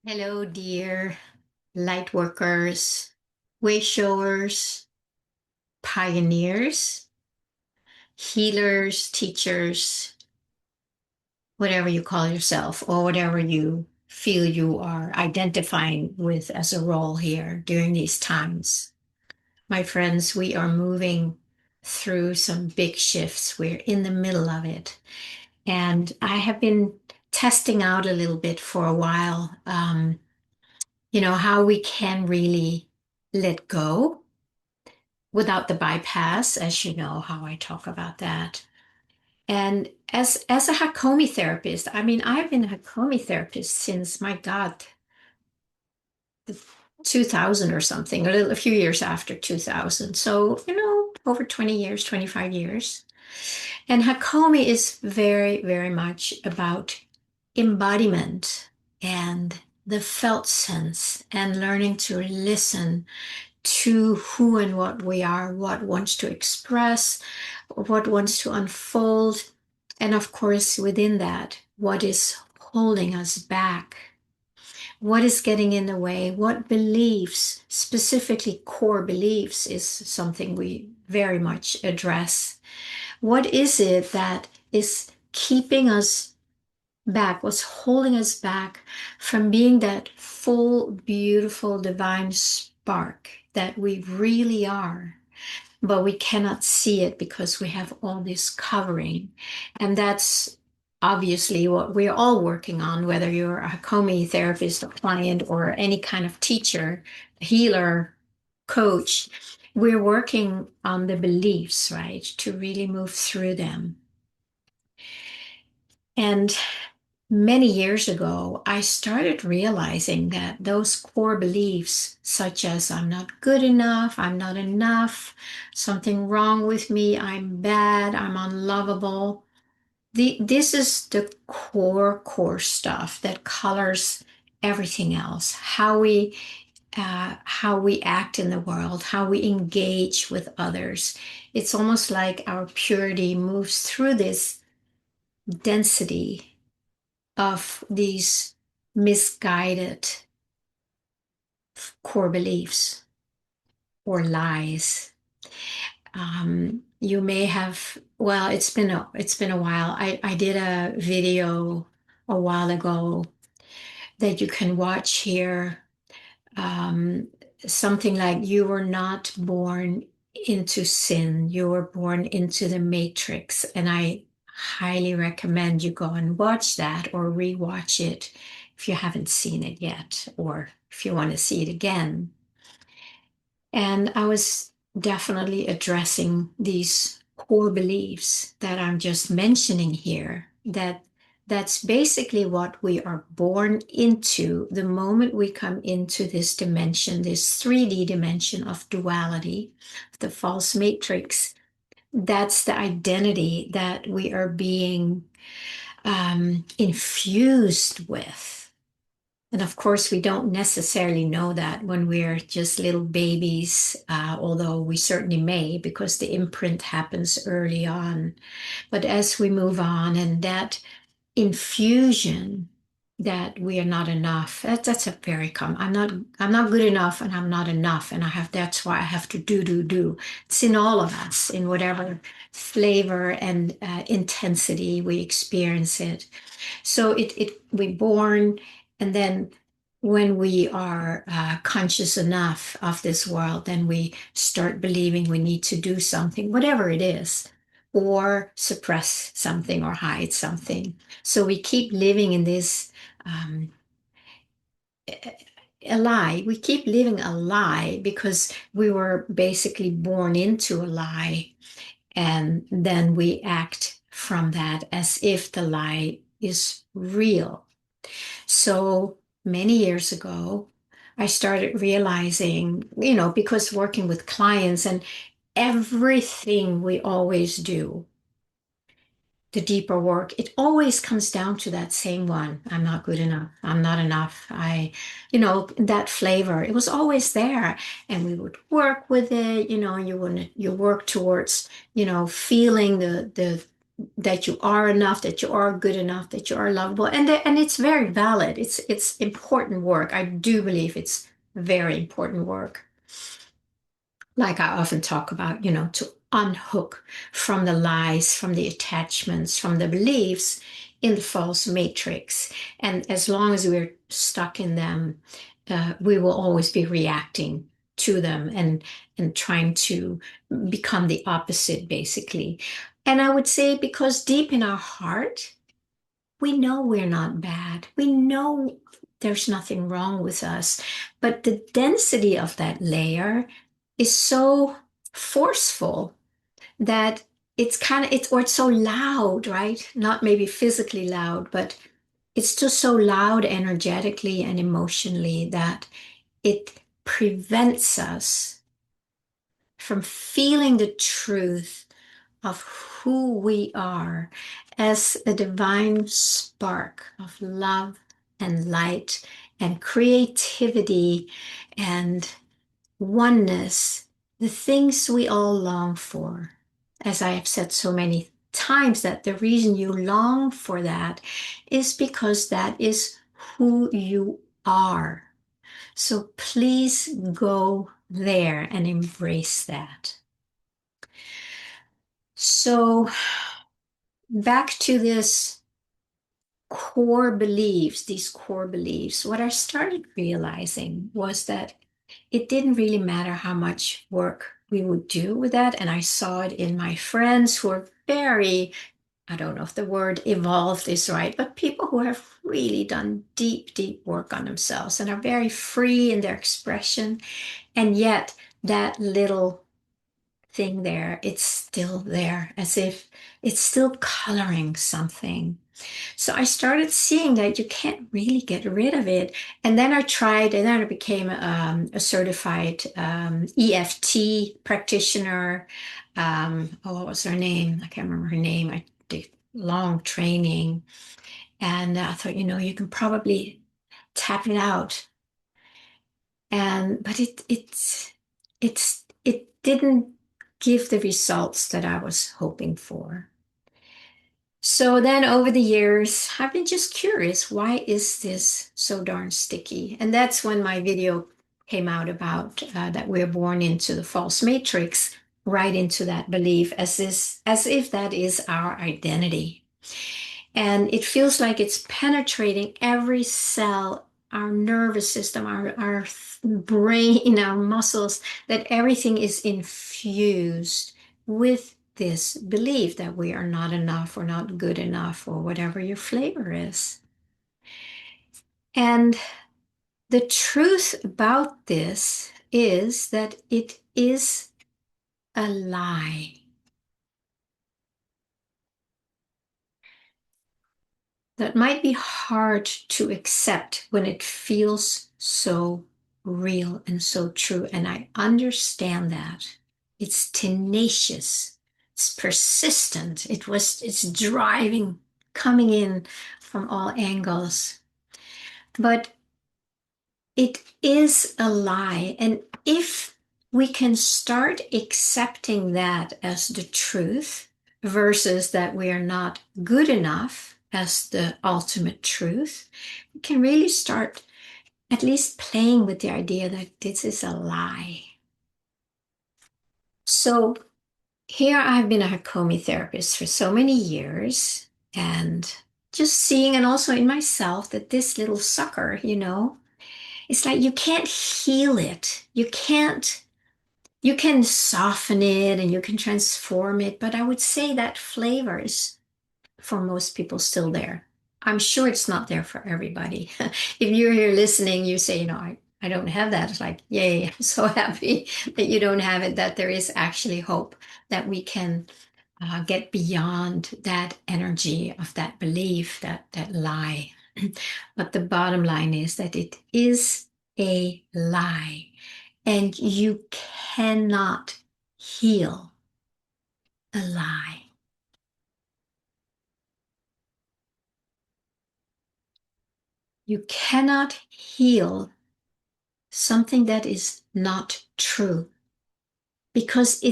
Hello, dear Lightworkers, way showers, pioneers, healers, teachers, whatever you call yourself, or whatever you feel you are identifying with as a role here during these times. My friends, we are moving through some big shifts. We're in the middle of it. And I have been testing out a little bit for a while, how we can really let go without the bypass, as you know how I talk about that. And as a Hakomi therapist, I mean, I've been a Hakomi therapist since, my God, 2000 or something, a few years after 2000. So, over 20 years, 25 years. And Hakomi is very, very much about embodiment and the felt sense and learning to listen to who and what we are, what wants to express, what wants to unfold, and of course, within that, what is holding us back, what is getting in the way, what beliefs, specifically core beliefs, is something we very much address. What is it that is keeping us back, what's holding us back from being that full, beautiful, divine spark that we really are, but we cannot see it because we have all this covering. And that's obviously what we're all working on, whether you're a Hakomi therapist or client or any kind of teacher, healer, coach. We're working on the beliefs, right, to really move through them. And many years ago, I started realizing that those core beliefs, such as I'm not good enough, I'm not enough, something wrong with me, I'm bad, I'm unlovable. This is the core stuff that colors everything else. How we act in the world, how we engage with others. It's almost like our purity moves through this density of these misguided core beliefs or lies. You may have, well, it's been a while. I did a video a while ago that you can watch here. Um, Something like, you were not born into sin, you were born into the matrix. And I highly recommend you go and watch that or rewatch it if you haven't seen it yet, or if you want to see it again. And I was definitely addressing these core beliefs that I'm just mentioning here, that's basically what we are born into the moment we come into this dimension, this 3D dimension of duality, the false matrix. That's the identity that we are being infused with. And of course, we don't necessarily know that when we're just little babies, although we certainly may, because the imprint happens early on. But as we move on, and that infusion that we are not enough, that's a very common. I'm not good enough, and I'm not enough, and that's why I have to do. It's in all of us, in whatever flavor and intensity we experience it. So we're born, and then when we are conscious enough of this world, then we start believing we need to do something, whatever it is, or suppress something or hide something. So we keep living in this a lie. We keep living a lie because we were basically born into a lie, and then we act from that as if the lie is real. So many years ago, I started realizing, because working with clients and everything we always do, the deeper work, it always comes down to that same one. I'm not good enough. I'm not enough. That flavor, it was always there. And we would work with it, you work towards, feeling that you are enough, that you are good enough, that you are lovable, and it's very valid. It's important work. I do believe it's very important work. Like I often talk about, to unhook from the lies, from the attachments, from the beliefs in the false matrix. And as long as we're stuck in them, we will always be reacting to them and trying to become the opposite, basically. And I would say because deep in our heart, we know we're not bad. We know there's nothing wrong with us. But the density of that layer is so forceful that it's so loud, right? Not maybe physically loud, but it's just so loud energetically and emotionally that it prevents us from feeling the truth of who we are as a divine spark of love and light and creativity and oneness, the things we all long for. As I have said so many times, that the reason you long for that is because that is who you are. So please go there and embrace that. So back to these core beliefs, what I started realizing was that it didn't really matter how much work we would do with that. And I saw it in my friends who are very, I don't know if the word evolved is right, but people who have really done deep, deep work on themselves and are very free in their expression. And yet that little thing there, it's still there, as if it's still coloring something. So I started seeing that you can't really get rid of it. And then I tried, and then I became a certified EFT practitioner. Oh, what was her name? I can't remember her name. I did long training. And I thought, you can probably tap it out. But it didn't give the results that I was hoping for. So then over the years, I've been just curious, why is this so darn sticky? And that's when my video came out about that we're born into the false matrix, right into that belief as if that is our identity. And it feels like it's penetrating every cell, our nervous system, our brain, our muscles, that everything is infused with this belief that we are not enough or not good enough or whatever your flavor is. And the truth about this is that it is a lie. That might be hard to accept when it feels so real and so true. And I understand that. It's tenacious, it's persistent, it's driving, coming in from all angles. But it is a lie. And if we can start accepting that as the truth versus that we are not good enough as the ultimate truth, we can really start at least playing with the idea that this is a lie. So here I've been a Hakomi therapist for so many years, and just seeing, and also in myself, that this little sucker, it's like you can't heal it. You can soften it and you can transform it, but I would say that flavor is for most people still there. I'm sure it's not there for everybody. If you're here listening, you say, I don't have that. It's like, yay, I'm so happy that you don't have it, that there is actually hope that we can get beyond that energy of that belief, that lie. But the bottom line is that it is a lie, and you cannot heal a lie. You cannot heal something that is not true, because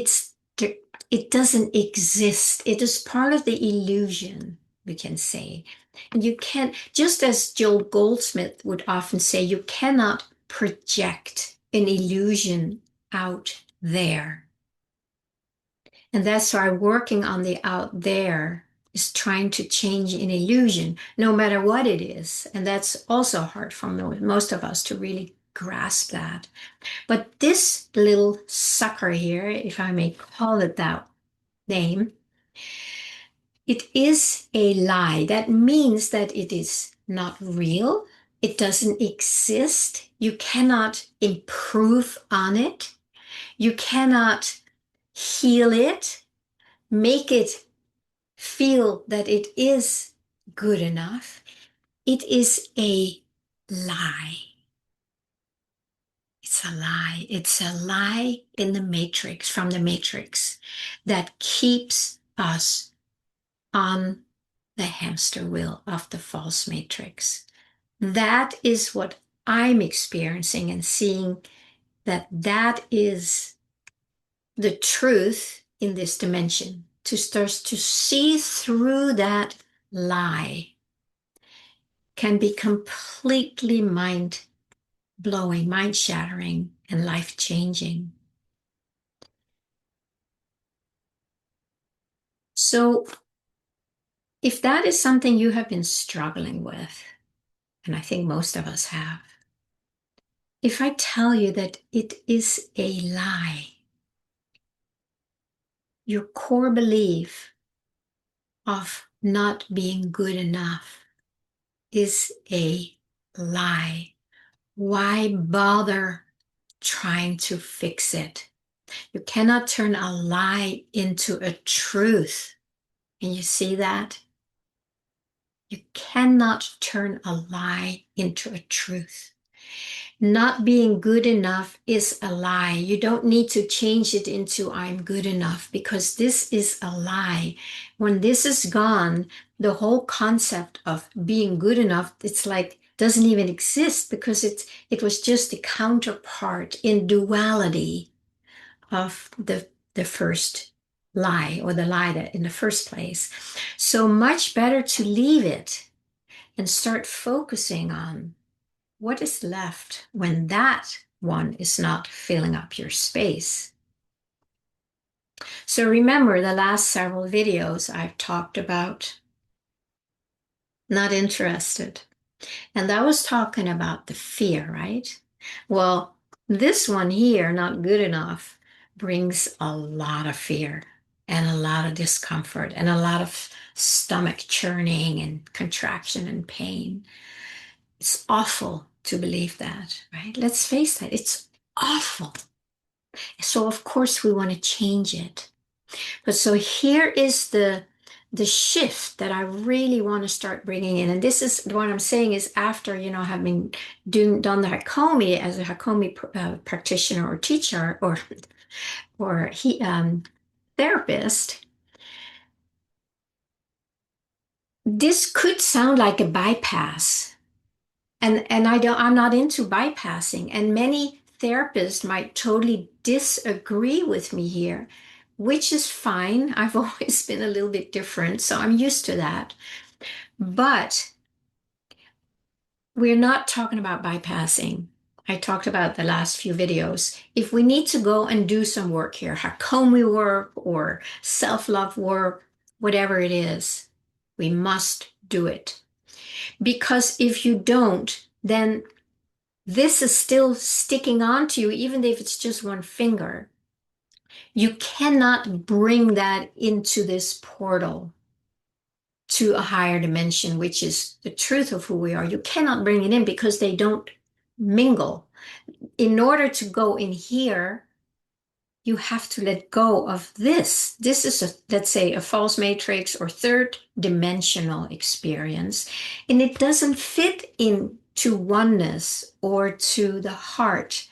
it doesn't exist. It is part of the illusion, we can say. And you can't, just as Joel Goldsmith would often say, you cannot project an illusion out there. And that's why working on the out there is trying to change an illusion, no matter what it is. And that's also hard for most of us to really grasp that. But this little sucker here, if I may call it that name, it is a lie. That means that it is not real. It doesn't exist. You cannot improve on it. You cannot heal it, make it feel that it is good enough. It is a lie. It's a lie. It's a lie in the matrix, from the matrix, that keeps us on the hamster wheel of the false matrix. That is what I'm experiencing and seeing, that is the truth in this dimension. To start to see through that lie can be completely mind-blowing, mind-shattering, and life-changing. So if that is something you have been struggling with, and I think most of us have, if I tell you that it is a lie, your core belief of not being good enough is a lie, why bother trying to fix it? You cannot turn a lie into a truth. And you see that? You cannot turn a lie into a truth. Not being good enough is a lie. You don't need to change it into I'm good enough, because this is a lie. When this is gone, the whole concept of being good enough, it's like doesn't even exist, because it was just the counterpart in duality of the first lie, or the lie that in the first place. So much better to leave it and start focusing on what is left when that one is not filling up your space. So remember, the last several videos I've talked about not interested. And that was talking about the fear, right? Well, this one here, not good enough, brings a lot of fear and a lot of discomfort and a lot of stomach churning and contraction and pain. It's awful to believe that, right? Let's face that, it's awful. So of course we want to change it. But so here is the shift that I really want to start bringing in. And this is what I'm saying is after, having done the Hakomi as a Hakomi practitioner or teacher or therapist, this could sound like a bypass. And I'm not into bypassing. And many therapists might totally disagree with me here, which is fine. I've always been a little bit different, so I'm used to that. But we're not talking about bypassing. I talked about the last few videos. If we need to go and do some work here, Hakomi work or self-love work, whatever it is, we must do it. Because if you don't, then this is still sticking on to you, even if it's just one finger. You cannot bring that into this portal to a higher dimension, which is the truth of who we are. You cannot bring it in because they don't mingle. In order to go in here, you have to let go of this. This is, let's say, a false matrix or third dimensional experience, and it doesn't fit into oneness or to the heart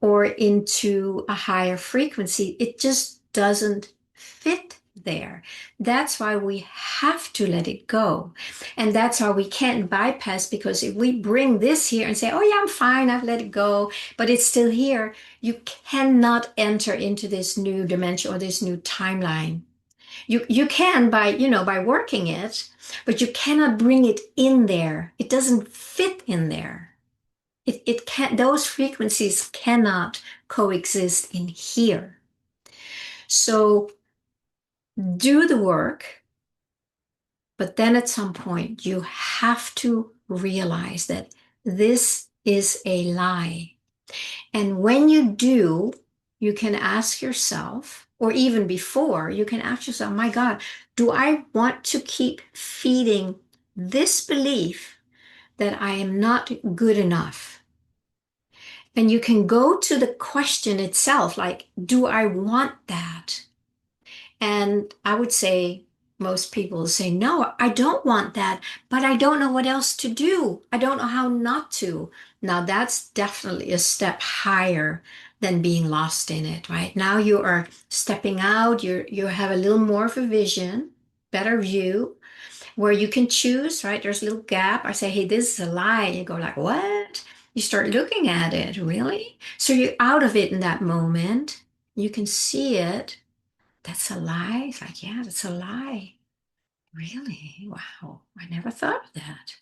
or into a higher frequency. It just doesn't fit there. That's why we have to let it go. And that's why we can't bypass, because if we bring this here and say, oh yeah, I'm fine, I've let it go, but it's still here, you cannot enter into this new dimension or this new timeline. You can by, by working it, but you cannot bring it in there. It doesn't fit in there. It can't, those frequencies cannot coexist in here. So do the work, but then at some point you have to realize that this is a lie. And when you do, you can ask yourself, or even before, you can ask yourself, my God, do I want to keep feeding this belief that I am not good enough? And you can go to the question itself, like, do I want that? And I would say most people say, no, I don't want that, but I don't know what else to do. I don't know how not to. Now, that's definitely a step higher than being lost in it, right? Now you are stepping out, you have a little more of a vision, better view, where you can choose, right? There's a little gap. I say, hey, this is a lie. You go like, what? You start looking at it, really? So you're out of it in that moment. You can see it. That's a lie. It's like, yeah, that's a lie. Really? Wow. I never thought of that.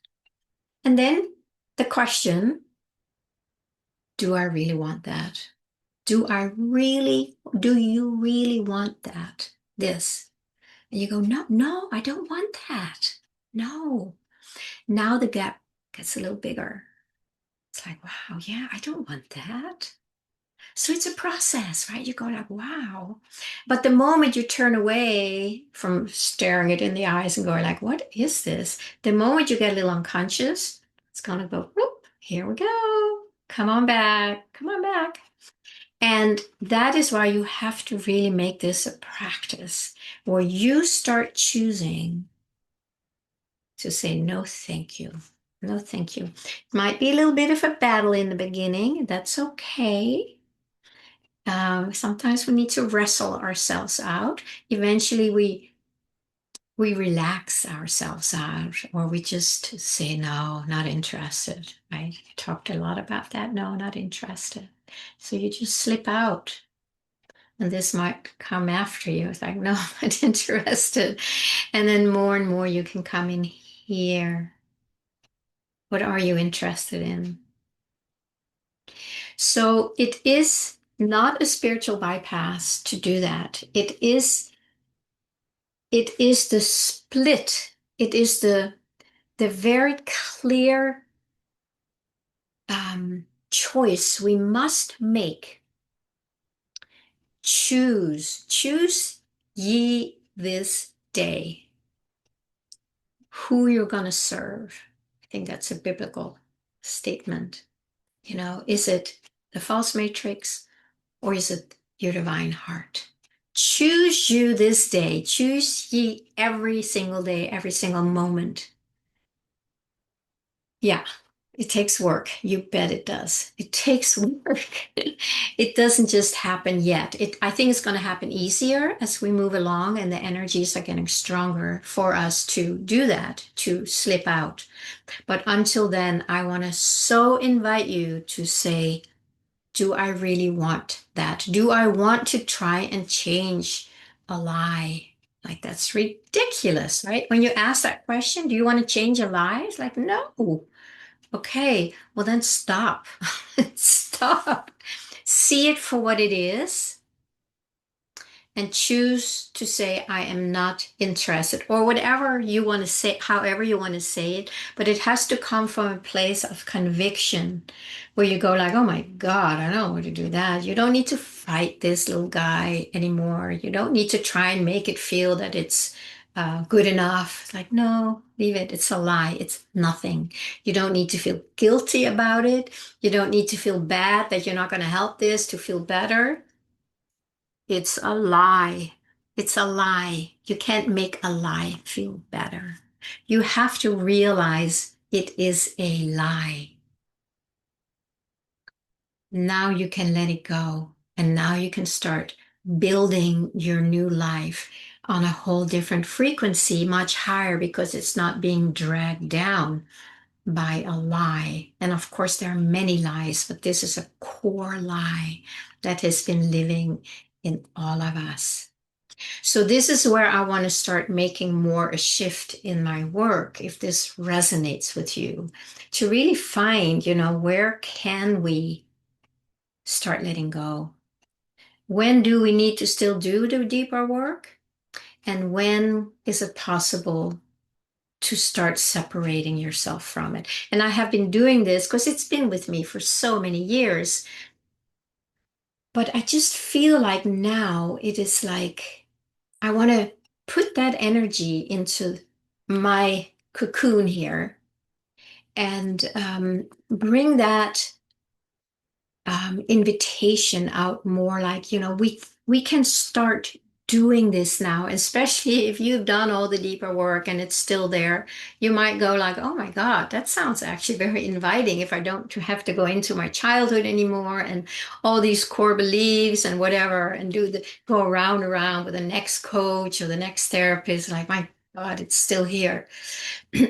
And then the question, do I really want that? Do you really want that? This. And you go, no, no, I don't want that. No. Now the gap gets a little bigger. It's like, wow, yeah, I don't want that. So it's a process, right? You go like, wow. But the moment you turn away from staring it in the eyes and going like, what is this? The moment you get a little unconscious, it's gonna go, whoop, here we go. Come on back. Come on back. And that is why you have to really make this a practice where you start choosing to say, no, thank you. No, thank you. It might be a little bit of a battle in the beginning. That's okay. Sometimes we need to wrestle ourselves out. Eventually, we relax ourselves out, or we just say, no, not interested. I talked a lot about that. No, not interested. So you just slip out. And this might come after you. It's like, no, I'm not interested. And then more and more you can come in here. What are you interested in? So it is not a spiritual bypass to do that. It is the split. It is the very clear choice we must make. Choose ye this day who you're going to serve. I think that's a biblical statement. Is it the false matrix or is it your divine heart? Choose you this day. Choose ye every single day, every single moment. Yeah, it takes work. You bet it does. It takes work. It doesn't just happen yet. I think it's going to happen easier as we move along and the energies are getting stronger for us to do that, to slip out. But until then, I want to so invite you to say, do I really want that? Do I want to try and change a lie? Like, that's ridiculous, right? When you ask that question, do you want to change a lie? It's like, no. Okay, well then stop. Stop. See it for what it is and choose to say, I am not interested, or whatever you want to say, however you want to say it. But it has to come from a place of conviction where you go like, oh my God, I don't want to do that. You don't need to fight this little guy anymore. You don't need to try and make it feel that it's good enough. It's like, no, leave it. It's a lie. It's nothing. You don't need to feel guilty about it. You don't need to feel bad that you're not going to help this to feel better. It's a lie. It's a lie. You can't make a lie feel better. You have to realize it is a lie. Now you can let it go. And now you can start building your new life on a whole different frequency, much higher, because it's not being dragged down by a lie. And of course, there are many lies, but this is a core lie that has been living in all of us. So this is where I want to start making more a shift in my work, if this resonates with you, to really find, where can we start letting go? When do we need to still do the deeper work? And when is it possible to start separating yourself from it? And I have been doing this because it's been with me for so many years. But I just feel like now it is like I want to put that energy into my cocoon here and bring that invitation out more, like, we can start doing this now, especially if you've done all the deeper work and it's still there. You might go like, oh my God, that sounds actually very inviting, if I don't have to go into my childhood anymore and all these core beliefs and whatever, and go around and around with the next coach or the next therapist, like, my God, it's still here.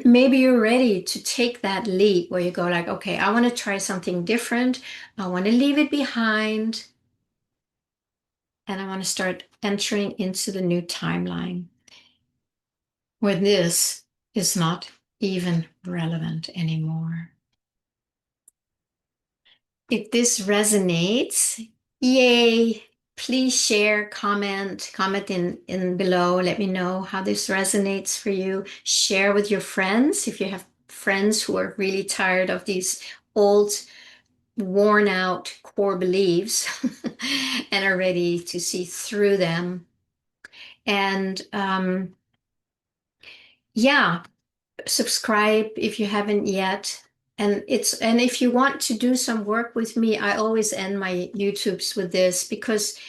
Maybe you're ready to take that leap where you go like, okay, I want to try something different. I want to leave it behind, and I want to start entering into the new timeline where this is not even relevant anymore. If this resonates, yay, please share, comment in below. Let me know how this resonates for you. Share with your friends if you have friends who are really tired of these old, worn out core beliefs and are ready to see through them. And yeah, subscribe if you haven't yet. And if you want to do some work with me, I always end my YouTubes with this, because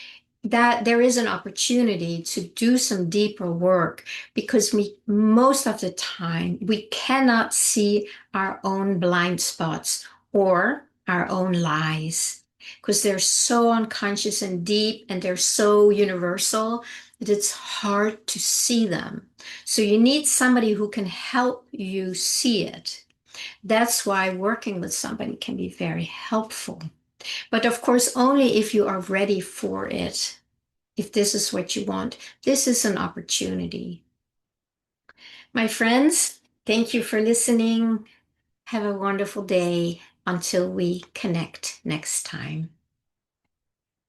that there is an opportunity to do some deeper work, because we most of the time we cannot see our own blind spots or our own lies, because they're so unconscious and deep, and they're so universal that it's hard to see them. So you need somebody who can help you see it. That's why working with somebody can be very helpful. But of course, only if you are ready for it. If this is what you want, this is an opportunity. My friends, thank you for listening. Have a wonderful day until we connect next time.